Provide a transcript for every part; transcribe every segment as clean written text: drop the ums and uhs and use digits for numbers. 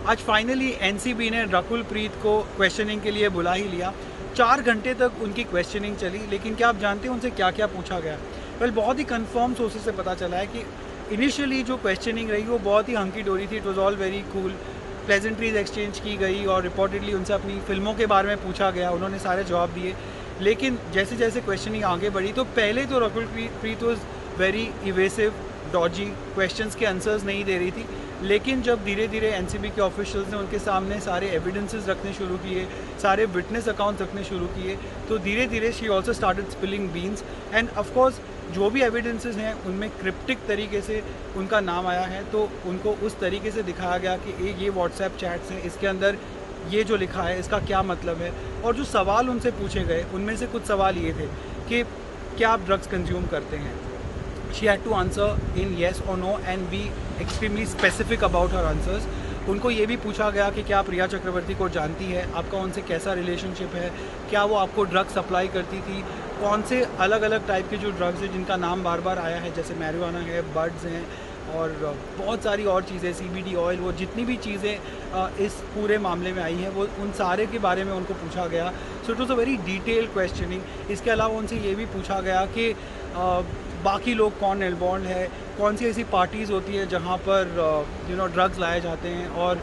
आज finally NCB ने रकुल प्रीत को क्वेश्चनिंग के लिए बुला ही लिया। 4 घंटे तक उनकी क्वेश्चनिंग चली, लेकिन क्या आप जानते हैं उनसे क्या क्या पूछा गया? वेल, बहुत ही कंफर्म सोर्सेज से पता चला है कि इनिशियली जो क्वेश्चनिंग रही वो बहुत ही हंकी डोरी थी। It was all very cool, pleasantries exchange की गई और रिपोर्टेडली उनसे अपनी फिल्मों के बारे में पूछा गया। उन्होंने सारे जवाब दिए, लेकिन जैसे जैसे क्वेश्चनिंग आगे बढ़ी तो पहले तो Rakul Preet was very evasive, dodgy, questions के आंसर्स नहीं दे रही थी। लेकिन जब धीरे धीरे एनसीबी के ऑफिशियल्स ने उनके सामने सारे एविडेंसेस रखने शुरू किए, सारे विटनेस अकाउंट्स रखने शुरू किए, तो धीरे धीरे she also started spilling beans. End of course जो भी एविडेंसेस हैं उनमें क्रिप्टिक तरीके से उनका नाम आया है, तो उनको उस तरीके से दिखाया गया कि ये व्हाट्सएप चैट्स हैं, इसके अंदर ये जो लिखा है इसका क्या मतलब है। और जो सवाल उनसे पूछे गए उनमें से कुछ सवाल ये थे कि क्या आप ड्रग्स कंज्यूम करते हैं। She had to answer in yes or no and be extremely specific about her answers. उनको ये भी पूछा गया कि क्या आप रिया चक्रवर्ती को जानती है, आपका उनसे कैसा रिलेशनशिप है, क्या वो आपको ड्रग्स सप्लाई करती थी, कौन से अलग अलग टाइप के जो ड्रग्स हैं जिनका नाम बार बार आया है, जैसे मैरिजुआना है, बड्स हैं और बहुत सारी और चीज़ें, CBD ऑयल, वो जितनी भी चीज़ें इस पूरे मामले में आई हैं वो उन सारे के बारे में उनको पूछा गया। So it was a very detailed questioning. इसके अलावा उनसे ये भी पूछा गया कि बाकी लोग कौन इन्वॉल्व है, कौन सी ऐसी पार्टीज़ होती है जहाँ पर ड्रग्स लाए जाते हैं और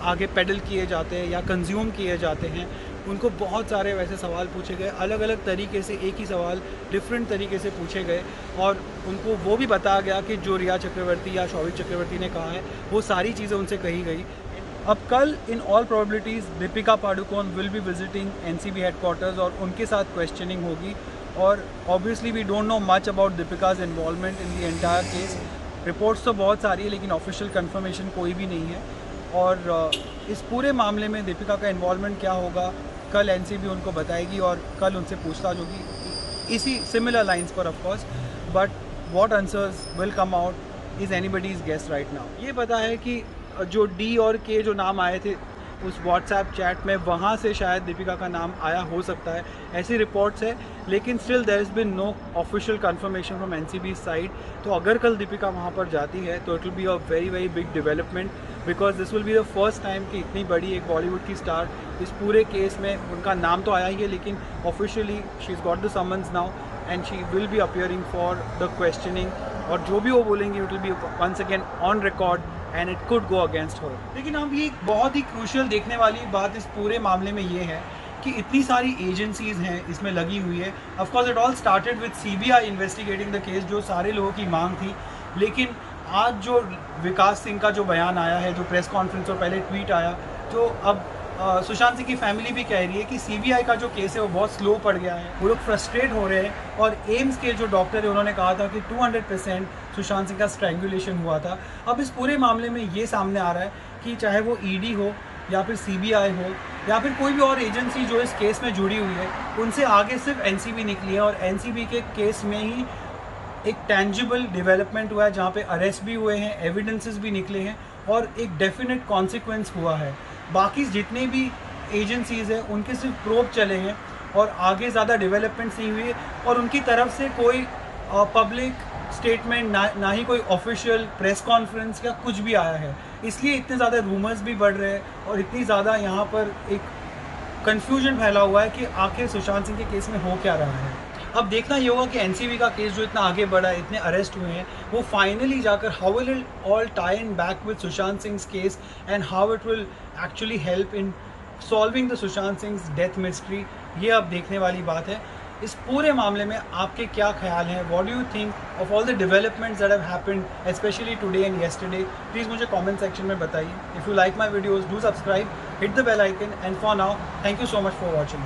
आगे पेडल किए जाते हैं या कंज्यूम किए जाते हैं। उनको बहुत सारे वैसे सवाल पूछे गए, अलग अलग तरीके से, एक ही सवाल डिफरेंट तरीके से पूछे गए और उनको वो भी बताया गया कि जो रिया चक्रवर्ती या शौविक चक्रवर्ती ने कहा है वो सारी चीज़ें उनसे कही गई। अब कल in all probabilities Deepika Padukone will be visiting NCB headquarters और उनके साथ क्वेश्चनिंग होगी। और obviously we don't know much about Deepika's involvement in the entire case. Reports तो बहुत सारी है लेकिन ऑफिशियल कंफर्मेशन कोई भी नहीं है। और इस पूरे मामले में दीपिका का इन्वॉल्वमेंट क्या होगा कल एनसीबी उनको बताएगी और कल उनसे पूछताछ होगी इसी सिमिलर लाइंस पर of course. But what answers will come out is anybody's guess right now. ये पता है कि जो डी और के जो नाम आए थे उस व्हाट्सएप चैट में, वहाँ से शायद दीपिका का नाम आया हो सकता है, ऐसी रिपोर्ट्स है। लेकिन still there is been no official confirmation from NCB side. तो अगर कल दीपिका वहाँ पर जाती है तो it will be a very very big development, because this will be the first time कि इतनी बड़ी एक बॉलीवुड की स्टार इस पूरे केस में, उनका नाम तो आया ही है लेकिन officially she is got the summons now and she will be appearing for the questioning. और जो भी वो बोलेंगी it will be once again on record and it could go against her. लेकिन अब ये बहुत ही क्रूशियल देखने वाली बात इस पूरे मामले में ये है कि इतनी सारी एजेंसीज़ हैं इसमें लगी हुई है। Of course it all started with CBI investigating the case, जो सारे लोगों की मांग थी। लेकिन आज जो विकास सिंह का जो बयान आया है, जो प्रेस कॉन्फ्रेंस और पहले ट्वीट आया, तो अब सुशांत सिंह की फैमिली भी कह रही है कि CBI का जो केस है वो बहुत स्लो पड़ गया है, वो लोग फ्रस्ट्रेट हो रहे हैं। और एम्स के जो डॉक्टर है उन्होंने कहा था कि 200% सुशांत सिंह का स्ट्रैंगुलेशन हुआ था। अब इस पूरे मामले में ये सामने आ रहा है कि चाहे वो ED हो या फिर CBI हो या फिर कोई भी और एजेंसी जो इस केस में जुड़ी हुई है, उनसे आगे सिर्फ NCB निकली है। और NCB के केस में ही एक टेंजिबल डेवलपमेंट हुआ है जहाँ पे अरेस्ट भी हुए हैं, एविडेंसेस भी निकले हैं और एक डेफिनेट कॉन्सिक्वेंस हुआ है। बाकी जितने भी एजेंसीज़ हैं उनके सिर्फ प्रोब चले हैं और आगे ज़्यादा डेवलपमेंट्स नहीं हुई और उनकी तरफ से कोई पब्लिक स्टेटमेंट ना ही कोई ऑफिशियल प्रेस कॉन्फ्रेंस या कुछ भी आया है। इसलिए इतने ज़्यादा रूमर्स भी बढ़ रहे हैं और इतनी ज़्यादा यहाँ पर एक कन्फ्यूजन फैला हुआ है कि आखिर सुशांत सिंह के केस में हो क्या रहा है। अब देखना ये होगा कि एनसीबी का केस जो इतना आगे बढ़ा है, इतने अरेस्ट हुए हैं, वो फाइनली जाकर how will it all tie in back with Sushant Singh case and how it will actually help in solving the Sushant Singh death mystery. ये अब देखने वाली बात है। इस पूरे मामले में आपके क्या ख्याल हैं? What do you think of all the developments that have happened specially today and yesterday? Please मुझे कमेंट सेक्शन में बताइए। If you like my videos do subscribe, hit the bell icon and for now thank you so much for watching.